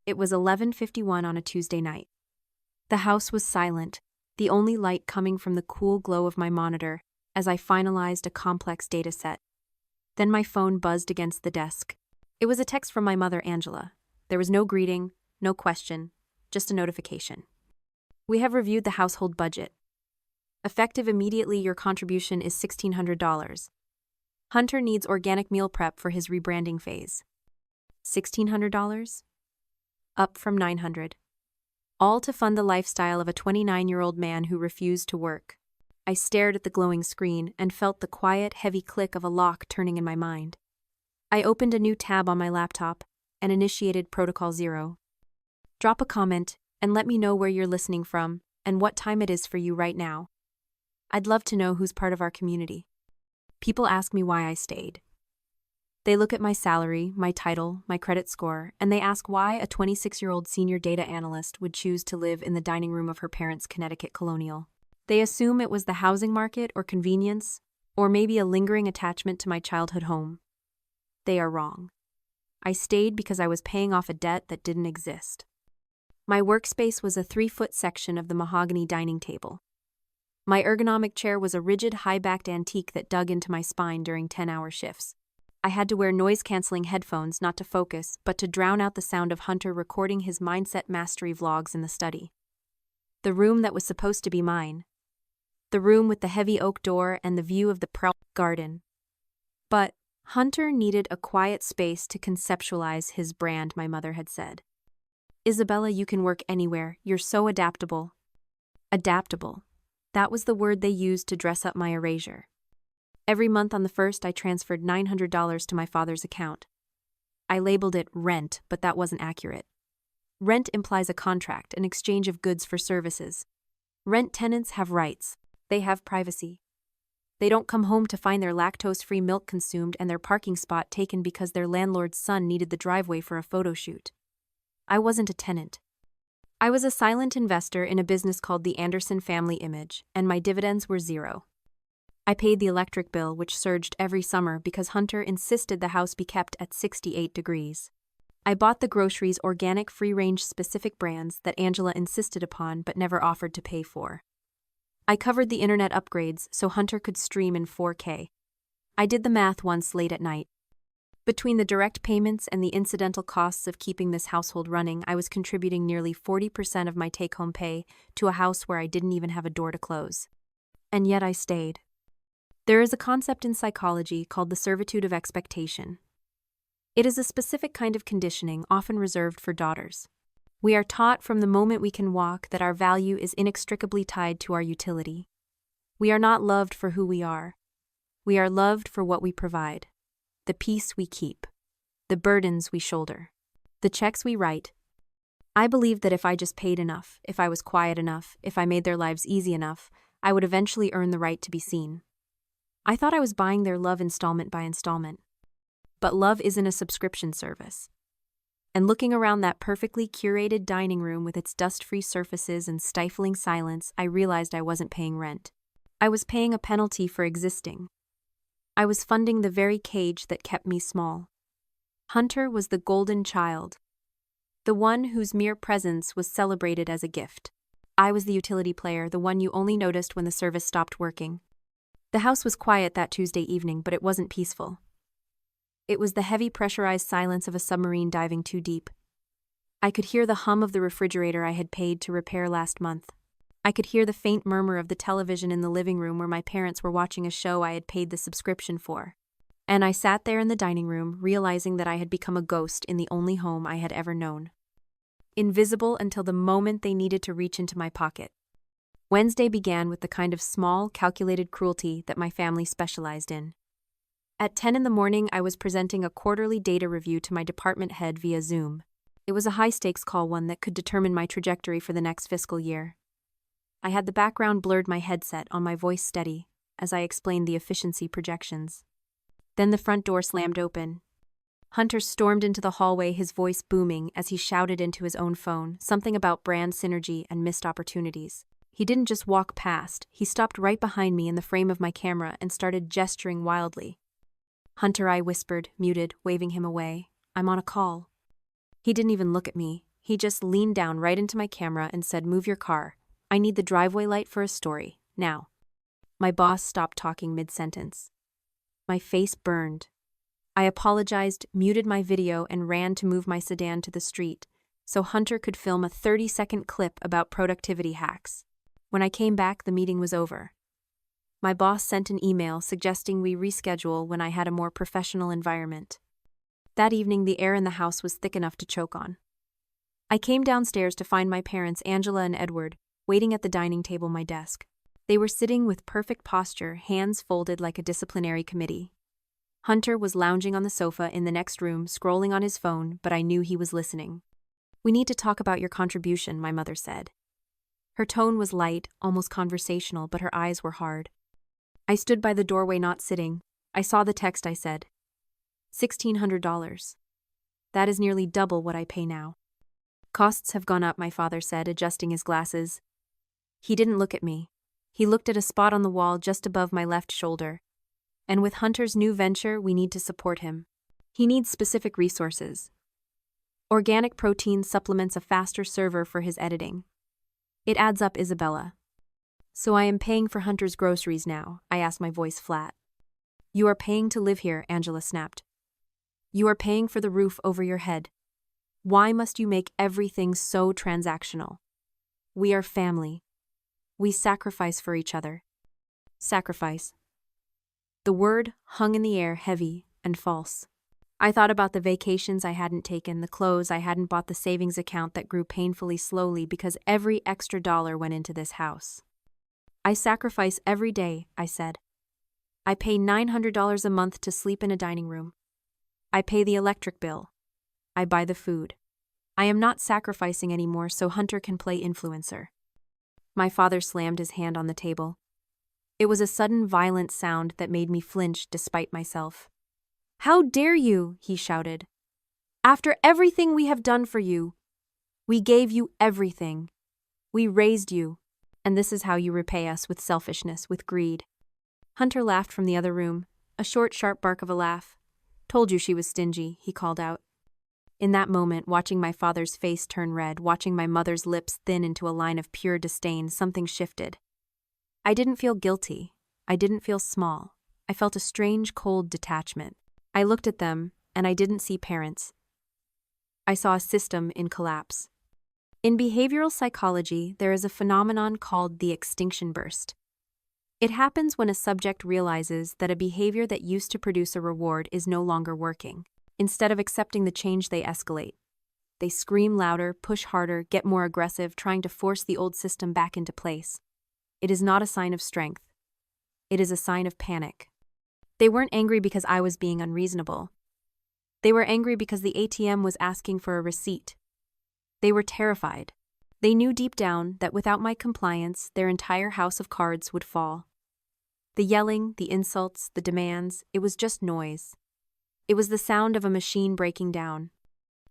It was 11:51 on a Tuesday night. The house was silent, the only light coming from the cool glow of my monitor as I finalized a complex data set. Then my phone buzzed against the desk. It was a text from my mother, Angela. There was no greeting, no question, just a notification. We have reviewed the household budget. Effective immediately, your contribution is $1,600. Hunter needs organic meal prep for his rebranding phase. $1,600? Up from $900. All to fund the lifestyle of a 29-year-old man who refused to work. I stared at the glowing screen and felt the quiet, heavy click of a lock turning in my mind. I opened a new tab on my laptop and initiated Protocol 0. Drop a comment and let me know where you're listening from and what time it is for you right now. I'd love to know who's part of our community. People ask me why I stayed. They look at my salary, my title, my credit score, and they ask why a 26-year-old senior data analyst would choose to live in the dining room of her parents' Connecticut Colonial. They assume it was the housing market or convenience, or maybe a lingering attachment to my childhood home. They are wrong. I stayed because I was paying off a debt that didn't exist. My workspace was a 3-foot section of the mahogany dining table. My ergonomic chair was a rigid, high-backed antique that dug into my spine during 10-hour shifts. I had to wear noise-canceling headphones not to focus, but to drown out the sound of Hunter recording his mindset mastery vlogs in the study. The room that was supposed to be mine. The room with the heavy oak door and the view of the garden. But Hunter needed a quiet space to conceptualize his brand, my mother had said. Isabella, you can work anywhere. You're so adaptable. Adaptable. That was the word they used to dress up my erasure. Every month on the 1st, I transferred $900 to my father's account. I labeled it rent, but that wasn't accurate. Rent implies a contract, an exchange of goods for services. Rent tenants have rights. They have privacy. They don't come home to find their lactose-free milk consumed and their parking spot taken because their landlord's son needed the driveway for a photo shoot. I wasn't a tenant. I was a silent investor in a business called the Anderson Family Image, and my dividends were zero. I paid the electric bill, which surged every summer because Hunter insisted the house be kept at 68 degrees. I bought the groceries organic, free-range specific brands that Angela insisted upon but never offered to pay for. I covered the internet upgrades so Hunter could stream in 4K. I did the math once late at night. Between the direct payments and the incidental costs of keeping this household running, I was contributing nearly 40% of my take-home pay to a house where I didn't even have a door to close. And yet I stayed. There is a concept in psychology called the servitude of expectation. It is a specific kind of conditioning often reserved for daughters. We are taught from the moment we can walk that our value is inextricably tied to our utility. We are not loved for who we are. We are loved for what we provide, the peace we keep, the burdens we shoulder, the checks we write. I believed that if I just paid enough, if I was quiet enough, if I made their lives easy enough, I would eventually earn the right to be seen. I thought I was buying their love installment by installment. But love isn't a subscription service. And looking around that perfectly curated dining room with its dust-free surfaces and stifling silence, I realized I wasn't paying rent. I was paying a penalty for existing. I was funding the very cage that kept me small. Hunter was the golden child, the one whose mere presence was celebrated as a gift. I was the utility player, the one you only noticed when the service stopped working. The house was quiet that Tuesday evening, but it wasn't peaceful. It was the heavy pressurized silence of a submarine diving too deep. I could hear the hum of the refrigerator I had paid to repair last month. I could hear the faint murmur of the television in the living room where my parents were watching a show I had paid the subscription for. And I sat there in the dining room, realizing that I had become a ghost in the only home I had ever known. Invisible until the moment they needed to reach into my pocket. Wednesday began with the kind of small, calculated cruelty that my family specialized in. At 10 in the morning, I was presenting a quarterly data review to my department head via Zoom. It was a high-stakes call, one that could determine my trajectory for the next fiscal year. I had the background blurred, my headset on, my voice steady, as I explained the efficiency projections. Then the front door slammed open. Hunter stormed into the hallway, his voice booming as he shouted into his own phone, something about brand synergy and missed opportunities. He didn't just walk past, he stopped right behind me in the frame of my camera and started gesturing wildly. "Hunter," I whispered, muted, waving him away. "I'm on a call." He didn't even look at me. He just leaned down right into my camera and said, "Move your car. I need the driveway light for a story, now." My boss stopped talking mid-sentence. My face burned. I apologized, muted my video, and ran to move my sedan to the street so Hunter could film a 30-second clip about productivity hacks. When I came back, the meeting was over. My boss sent an email suggesting we reschedule when I had a more professional environment. That evening, the air in the house was thick enough to choke on. I came downstairs to find my parents, Angela and Edward, waiting at the dining table, my desk. They were sitting with perfect posture, hands folded like a disciplinary committee. Hunter was lounging on the sofa in the next room, scrolling on his phone, but I knew he was listening. "We need to talk about your contribution," my mother said. Her tone was light, almost conversational, but her eyes were hard. I stood by the doorway, not sitting. I saw the text. I said, $1,600. That is nearly double what I pay now. Costs have gone up, my father said, adjusting his glasses. He didn't look at me. He looked at a spot on the wall just above my left shoulder. And with Hunter's new venture, we need to support him. He needs specific resources. Organic protein supplements, a faster server for his editing. It adds up, Isabella. "So I am paying for Hunter's groceries now?" I asked, my voice flat. "You are paying to live here," Angela snapped. "You are paying for the roof over your head. Why must you make everything so transactional? We are family. We sacrifice for each other." Sacrifice. The word hung in the air, heavy and false. I thought about the vacations I hadn't taken, the clothes I hadn't bought, the savings account that grew painfully slowly because every extra dollar went into this house. "I sacrifice every day," I said. "I pay $900 a month to sleep in a dining room. I pay the electric bill. I buy the food. I am not sacrificing anymore so Hunter can play influencer." My father slammed his hand on the table. It was a sudden, violent sound that made me flinch despite myself. "How dare you?" he shouted. "After everything we have done for you. We gave you everything. We raised you. And this is how you repay us, with selfishness, with greed." Hunter laughed from the other room, a short, sharp bark of a laugh. "Told you she was stingy," he called out. In that moment, watching my father's face turn red, watching my mother's lips thin into a line of pure disdain, something shifted. I didn't feel guilty. I didn't feel small. I felt a strange, cold detachment. I looked at them, and I didn't see parents. I saw a system in collapse. In behavioral psychology, there is a phenomenon called the extinction burst. It happens when a subject realizes that a behavior that used to produce a reward is no longer working. Instead of accepting the change, they escalate. They scream louder, push harder, get more aggressive, trying to force the old system back into place. It is not a sign of strength. It is a sign of panic. They weren't angry because I was being unreasonable. They were angry because the ATM was asking for a receipt. They were terrified. They knew deep down that without my compliance, their entire house of cards would fall. The yelling, the insults, the demands, it was just noise. It was the sound of a machine breaking down.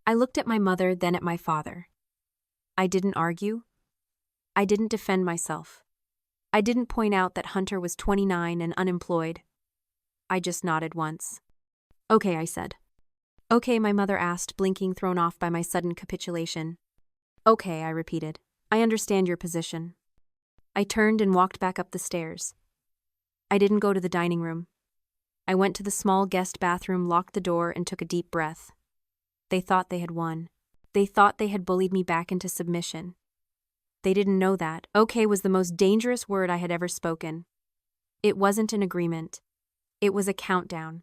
I looked at my mother, then at my father. I didn't argue. I didn't defend myself. I didn't point out that Hunter was 29 and unemployed. I just nodded once. "Okay," I said. "Okay," my mother asked, blinking, thrown off by my sudden capitulation. "Okay," I repeated. "I understand your position." I turned and walked back up the stairs. I didn't go to the dining room. I went to the small guest bathroom, locked the door, and took a deep breath. They thought they had won. They thought they had bullied me back into submission. They didn't know that "okay" was the most dangerous word I had ever spoken. It wasn't an agreement. It was a countdown.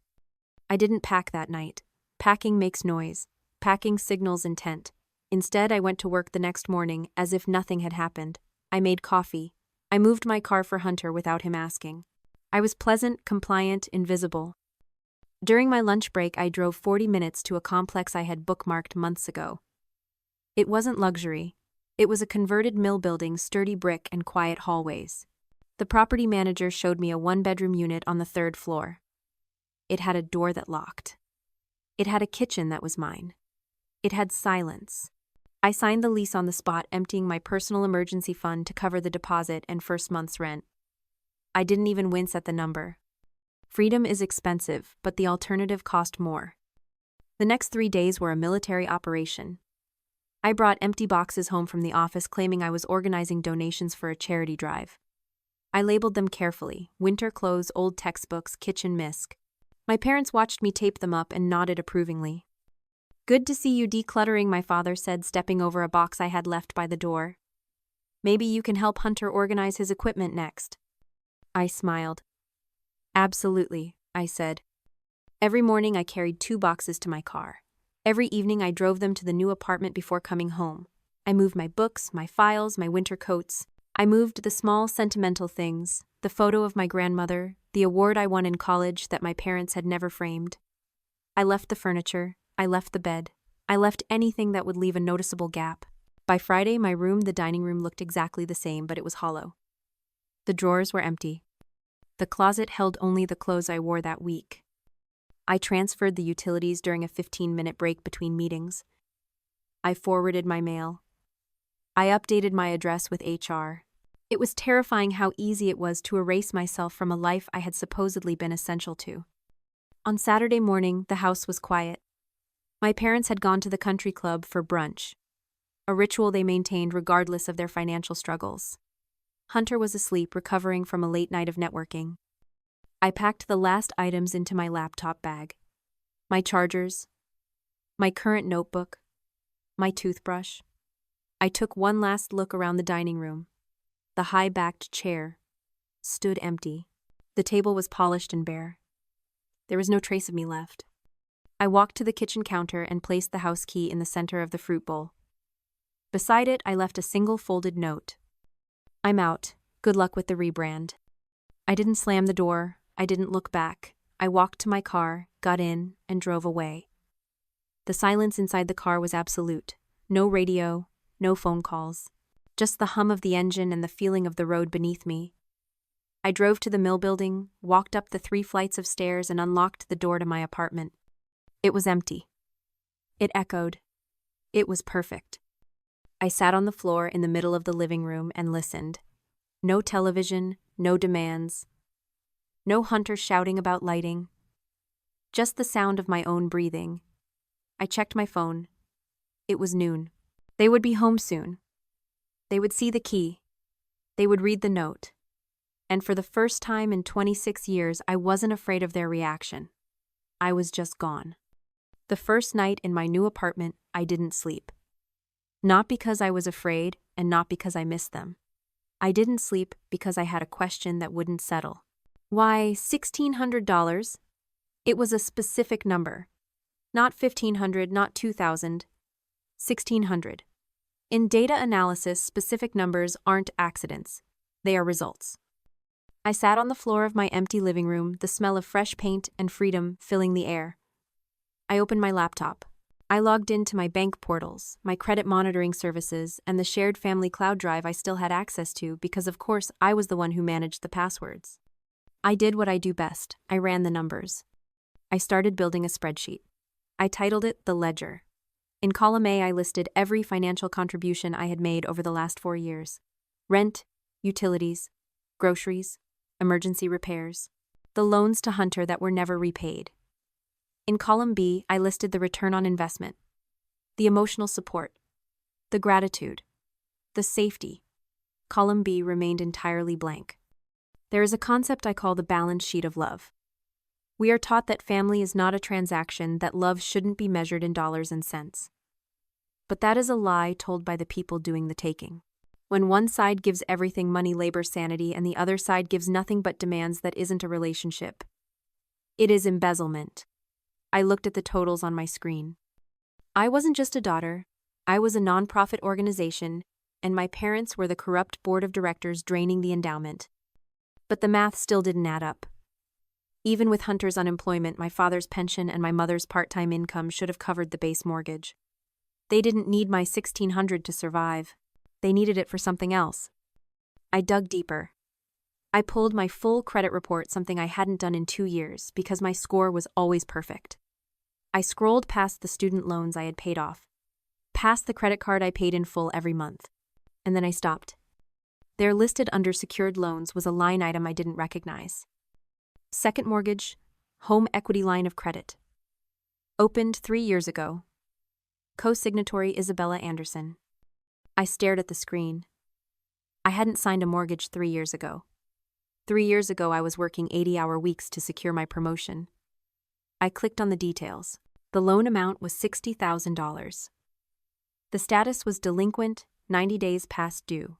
I didn't pack that night. Packing makes noise. Packing signals intent. Instead, I went to work the next morning as if nothing had happened. I made coffee. I moved my car for Hunter without him asking. I was pleasant, compliant, invisible. During my lunch break, I drove 40 minutes to a complex I had bookmarked months ago. It wasn't luxury. It was a converted mill building, sturdy brick and quiet hallways. The property manager showed me a one-bedroom unit on the 3rd floor. It had a door that locked. It had a kitchen that was mine. It had silence. I signed the lease on the spot, emptying my personal emergency fund to cover the deposit and first month's rent. I didn't even wince at the number. Freedom is expensive, but the alternative cost more. The next 3 days were a military operation. I brought empty boxes home from the office claiming I was organizing donations for a charity drive. I labeled them carefully: winter clothes, old textbooks, kitchen misc. My parents watched me tape them up and nodded approvingly. "Good to see you decluttering," my father said, stepping over a box I had left by the door. "Maybe you can help Hunter organize his equipment next." I smiled. "Absolutely," I said. Every morning I carried 2 boxes to my car. Every evening I drove them to the new apartment before coming home. I moved my books, my files, my winter coats. I moved the small sentimental things, the photo of my grandmother, the award I won in college that my parents had never framed. I left the furniture, I left the bed, I left anything that would leave a noticeable gap. By Friday, my room, the dining room, looked exactly the same, but it was hollow. The drawers were empty. The closet held only the clothes I wore that week. I transferred the utilities during a 15-minute break between meetings. I forwarded my mail. I updated my address with HR. It was terrifying how easy it was to erase myself from a life I had supposedly been essential to. On Saturday morning, the house was quiet. My parents had gone to the country club for brunch, a ritual they maintained regardless of their financial struggles. Hunter was asleep, recovering from a late night of networking. I packed the last items into my laptop bag. My chargers, my current notebook, my toothbrush. I took one last look around the dining room. The high-backed chair stood empty. The table was polished and bare. There was no trace of me left. I walked to the kitchen counter and placed the house key in the center of the fruit bowl. Beside it, I left a single folded note. "I'm out. Good luck with the rebrand." I didn't slam the door. I didn't look back. I walked to my car, got in, and drove away. The silence inside the car was absolute. No radio, no phone calls. Just the hum of the engine and the feeling of the road beneath me. I drove to the mill building, walked up the 3 flights of stairs, and unlocked the door to my apartment. It was empty. It echoed. It was perfect. I sat on the floor in the middle of the living room and listened. No television, no demands. No Hunter shouting about lighting. Just the sound of my own breathing. I checked my phone. It was noon. They would be home soon. They would see the key. They would read the note. And for the first time in 26 years, I wasn't afraid of their reaction. I was just gone. The first night in my new apartment, I didn't sleep. Not because I was afraid, and not because I missed them. I didn't sleep because I had a question that wouldn't settle. Why $1,600? It was a specific number. Not 1,500, not 2,000. 1,600. In data analysis, specific numbers aren't accidents. They are results. I sat on the floor of my empty living room, the smell of fresh paint and freedom filling the air. I opened my laptop. I logged into my bank portals, my credit monitoring services, and the shared family cloud drive I still had access to because, of course, I was the one who managed the passwords. I did what I do best. I ran the numbers. I started building a spreadsheet. I titled it The Ledger. In column A, I listed every financial contribution I had made over the last 4 years. Rent, utilities, groceries, emergency repairs, the loans to Hunter that were never repaid. In column B, I listed the return on investment, the emotional support, the gratitude, the safety. Column B remained entirely blank. There is a concept I call the balance sheet of love. We are taught that family is not a transaction, that love shouldn't be measured in dollars and cents. But that is a lie told by the people doing the taking. When one side gives everything, money, labor, sanity, and the other side gives nothing but demands, that isn't a relationship. It is embezzlement. I looked at the totals on my screen. I wasn't just a daughter. I was a nonprofit organization, and my parents were the corrupt board of directors draining the endowment. But the math still didn't add up. Even with Hunter's unemployment, my father's pension, and my mother's part-time income should have covered the base mortgage. They didn't need my $1,600 to survive. They needed it for something else. I dug deeper. I pulled my full credit report, something I hadn't done in 2 years because my score was always perfect. I scrolled past the student loans I had paid off, past the credit card I paid in full every month, and then I stopped. There, listed under secured loans, was a line item I didn't recognize. Second mortgage, home equity line of credit. Opened 3 years ago. Co-signatory Isabella Anderson. I stared at the screen. I hadn't signed a mortgage 3 years ago. 3 years ago, I was working 80-hour weeks to secure my promotion. I clicked on the details. The loan amount was $60,000. The status was delinquent, 90 days past due.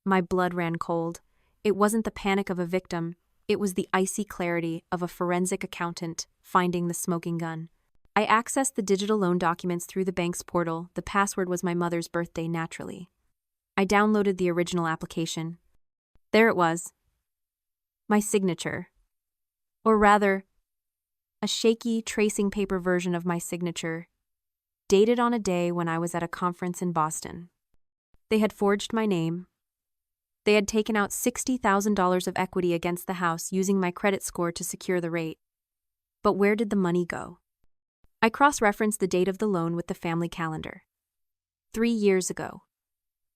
My blood ran cold. It wasn't the panic of a victim, it was the icy clarity of a forensic accountant finding the smoking gun. I accessed the digital loan documents through the bank's portal. The password was my mother's birthday naturally. I downloaded the original application. There it was. My signature. Or rather, a shaky tracing paper version of my signature, dated on a day when I was at a conference in Boston. They had forged my name. They had taken out $60,000 of equity against the house using my credit score to secure the rate. But where did the money go? I cross-referenced the date of the loan with the family calendar. 3 years ago.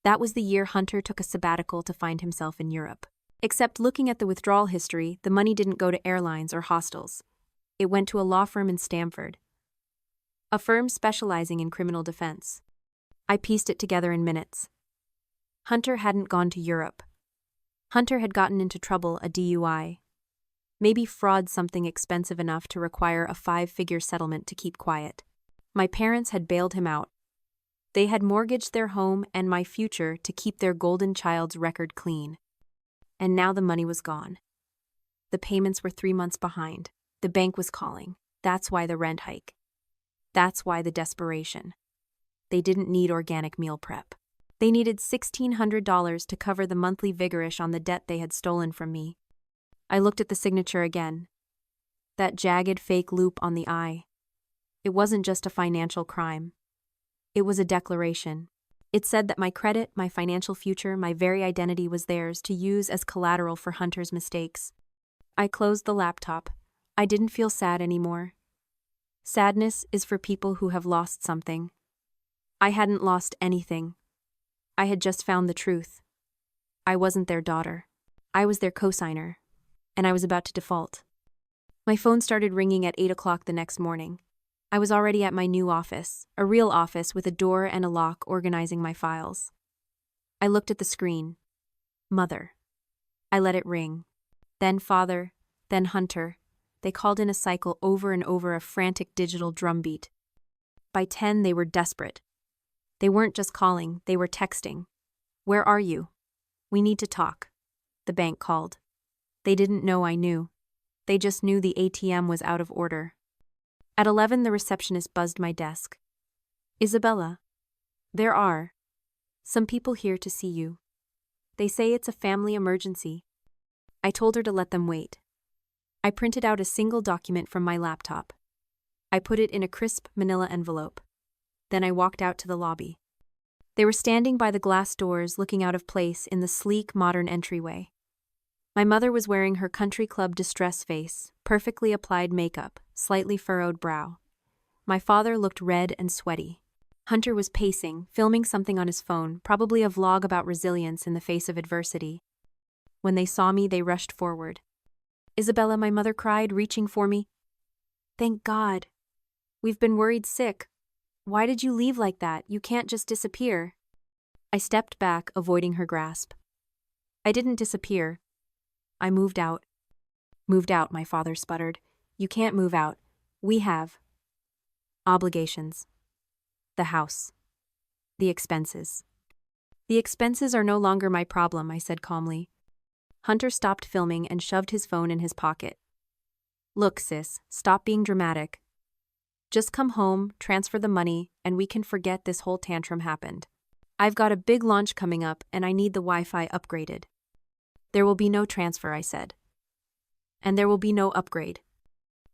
That was the year Hunter took a sabbatical to find himself in Europe. Except looking at the withdrawal history, the money didn't go to airlines or hostels. It went to a law firm in Stamford. A firm specializing in criminal defense. I pieced it together in minutes. Hunter hadn't gone to Europe. Hunter had gotten into trouble, a DUI. Maybe fraud, something expensive enough to require a 5-figure settlement to keep quiet. My parents had bailed him out. They had mortgaged their home and my future to keep their golden child's record clean. And now the money was gone. The payments were 3 months behind. The bank was calling. That's why the rent hike. That's why the desperation. They didn't need organic meal prep. They needed $1,600 to cover the monthly vigorish on the debt they had stolen from me. I looked at the signature again. That jagged fake loop on the I. It wasn't just a financial crime. It was a declaration. It said that my credit, my financial future, my very identity was theirs to use as collateral for Hunter's mistakes. I closed the laptop. I didn't feel sad anymore. Sadness is for people who have lost something. I hadn't lost anything. I had just found the truth. I wasn't their daughter. I was their cosigner. And I was about to default. My phone started ringing at 8 o'clock the next morning. I was already at my new office, a real office with a door and a lock organizing my files. I looked at the screen. Mother. I let it ring. Then father, then Hunter. They called in a cycle over and over, a frantic digital drumbeat. By 10, they were desperate. They weren't just calling, they were texting. Where are you? We need to talk. The bank called. They didn't know I knew. They just knew the ATM was out of order. At 11, the receptionist buzzed my desk. Isabella, there are some people here to see you. They say it's a family emergency. I told her to let them wait. I printed out a single document from my laptop. I put it in a crisp manila envelope. Then I walked out to the lobby. They were standing by the glass doors, looking out of place in the sleek, modern entryway. My mother was wearing her country club distress face, perfectly applied makeup, slightly furrowed brow. My father looked red and sweaty. Hunter was pacing, filming something on his phone, probably a vlog about resilience in the face of adversity. When they saw me, they rushed forward. Isabella, my mother cried, reaching for me. Thank God. We've been worried sick. Why did you leave like that? You can't just disappear. I stepped back, avoiding her grasp. I didn't disappear. I moved out. Moved out, my father sputtered. You can't move out. We have obligations. The house. The expenses. The expenses are no longer my problem, I said calmly. Hunter stopped filming and shoved his phone in his pocket. Look, sis, stop being dramatic. Just come home, transfer the money, and we can forget this whole tantrum happened. I've got a big launch coming up and I need the Wi-Fi upgraded. There will be no transfer, I said. And there will be no upgrade.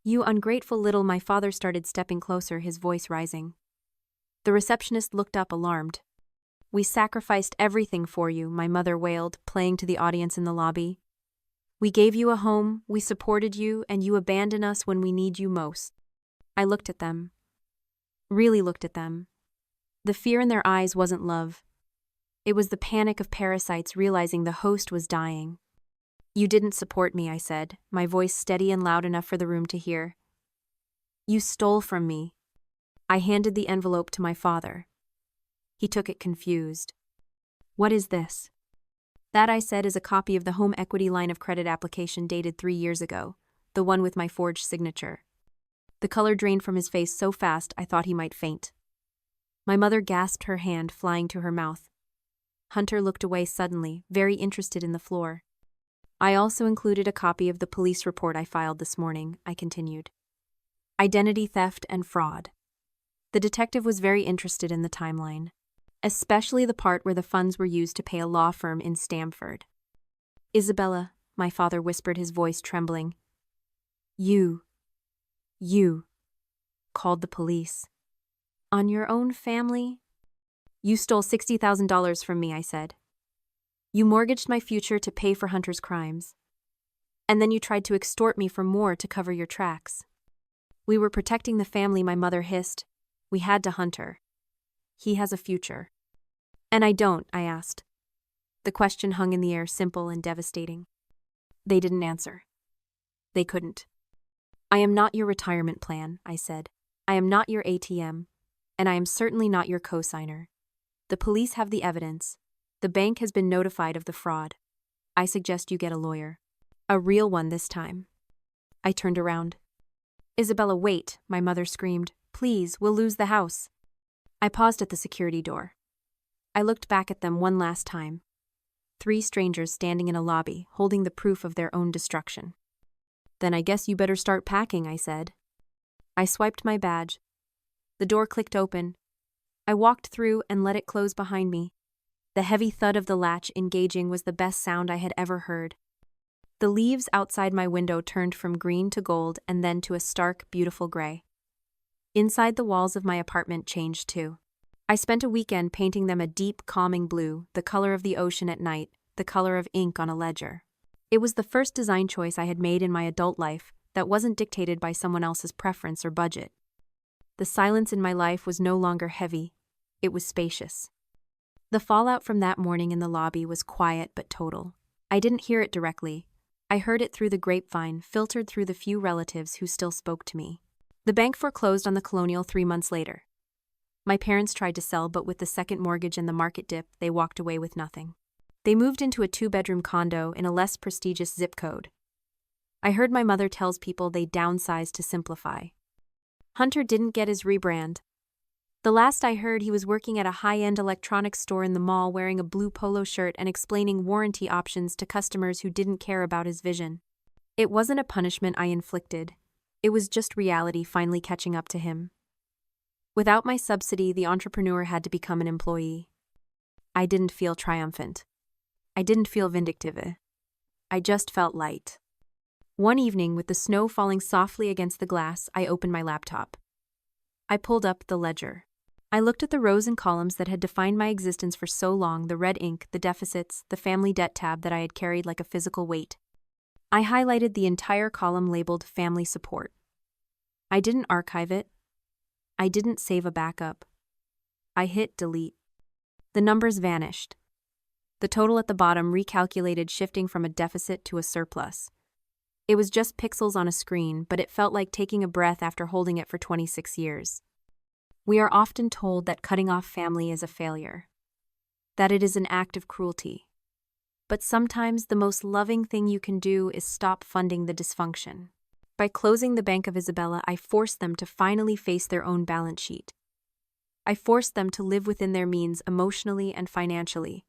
You ungrateful little, my father started stepping closer, his voice rising. The receptionist looked up, alarmed. We sacrificed everything for you, my mother wailed, playing to the audience in the lobby. We gave you a home, we supported you, and you abandon us when we need you most. I looked at them. Really looked at them. The fear in their eyes wasn't love. It was the panic of parasites realizing the host was dying. You didn't support me, I said, my voice steady and loud enough for the room to hear. You stole from me. I handed the envelope to my father. He took it confused. "What is this?" "That," I said, "is a copy of the home equity line of credit application dated 3 years ago, the one with my forged signature." The color drained from his face so fast I thought he might faint. My mother gasped, her hand flying to her mouth. Hunter looked away suddenly, very interested in the floor. "I also included a copy of the police report I filed this morning," I continued. "Identity theft and fraud." The detective was very interested in the timeline, especially the part where the funds were used to pay a law firm in Stamford. "Isabella," my father whispered, his voice trembling. You called the police. On your own family?" "You stole $60,000 from me," I said. "You mortgaged my future to pay for Hunter's crimes. And then you tried to extort me for more to cover your tracks." "We were protecting the family," my mother hissed. "We had to Hunter. He has a future." "And I don't?" I asked. The question hung in the air, simple and devastating. They didn't answer. They couldn't. "I am not your retirement plan," I said. "I am not your ATM. And I am certainly not your cosigner. The police have the evidence. The bank has been notified of the fraud. I suggest you get a lawyer. A real one this time." I turned around. "Isabella, wait," my mother screamed. "Please, we'll lose the house." I paused at the security door. I looked back at them one last time. 3 strangers standing in a lobby, holding the proof of their own destruction. "Then I guess you better start packing," I said. I swiped my badge. The door clicked open. I walked through and let it close behind me. The heavy thud of the latch engaging was the best sound I had ever heard. The leaves outside my window turned from green to gold and then to a stark, beautiful gray. Inside, the walls of my apartment changed too. I spent a weekend painting them a deep, calming blue, the color of the ocean at night, the color of ink on a ledger. It was the first design choice I had made in my adult life that wasn't dictated by someone else's preference or budget. The silence in my life was no longer heavy, it was spacious. The fallout from that morning in the lobby was quiet but total. I didn't hear it directly. I heard it through the grapevine, filtered through the few relatives who still spoke to me. The bank foreclosed on the Colonial 3 months later. My parents tried to sell, but with the second mortgage and the market dip, they walked away with nothing. They moved into a 2-bedroom condo in a less prestigious zip code. I heard my mother tells people they downsized to simplify. Hunter didn't get his rebrand. The last I heard, he was working at a high-end electronics store in the mall wearing a blue polo shirt and explaining warranty options to customers who didn't care about his vision. It wasn't a punishment I inflicted. It was just reality finally catching up to him. Without my subsidy, the entrepreneur had to become an employee. I didn't feel triumphant. I didn't feel vindictive. I just felt light. One evening, with the snow falling softly against the glass, I opened my laptop. I pulled up the ledger. I looked at the rows and columns that had defined my existence for so long, the red ink, the deficits, the family debt tab that I had carried like a physical weight. I highlighted the entire column labeled Family Support. I didn't archive it. I didn't save a backup. I hit delete. The numbers vanished. The total at the bottom recalculated, shifting from a deficit to a surplus. It was just pixels on a screen, but it felt like taking a breath after holding it for 26 years. We are often told that cutting off family is a failure, that it is an act of cruelty. But sometimes the most loving thing you can do is stop funding the dysfunction. By closing the Bank of Isabella, I forced them to finally face their own balance sheet. I forced them to live within their means emotionally and financially.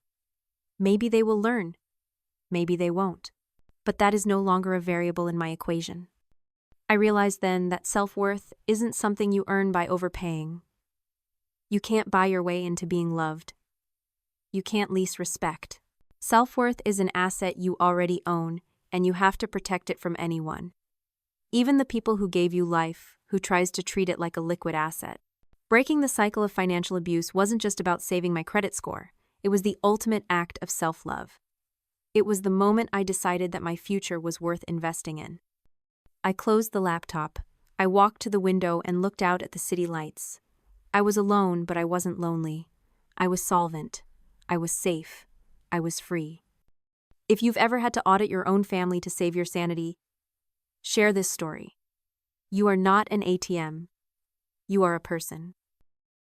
Maybe they will learn. Maybe they won't. But that is no longer a variable in my equation. I realized then that self-worth isn't something you earn by overpaying. You can't buy your way into being loved. You can't lease respect. Self-worth is an asset you already own, and you have to protect it from anyone. Even the people who gave you life, who tries to treat it like a liquid asset. Breaking the cycle of financial abuse wasn't just about saving my credit score. It was the ultimate act of self-love. It was the moment I decided that my future was worth investing in. I closed the laptop. I walked to the window and looked out at the city lights. I was alone, but I wasn't lonely. I was solvent. I was safe. I was free. If you've ever had to audit your own family to save your sanity, share this story. You are not an ATM. You are a person.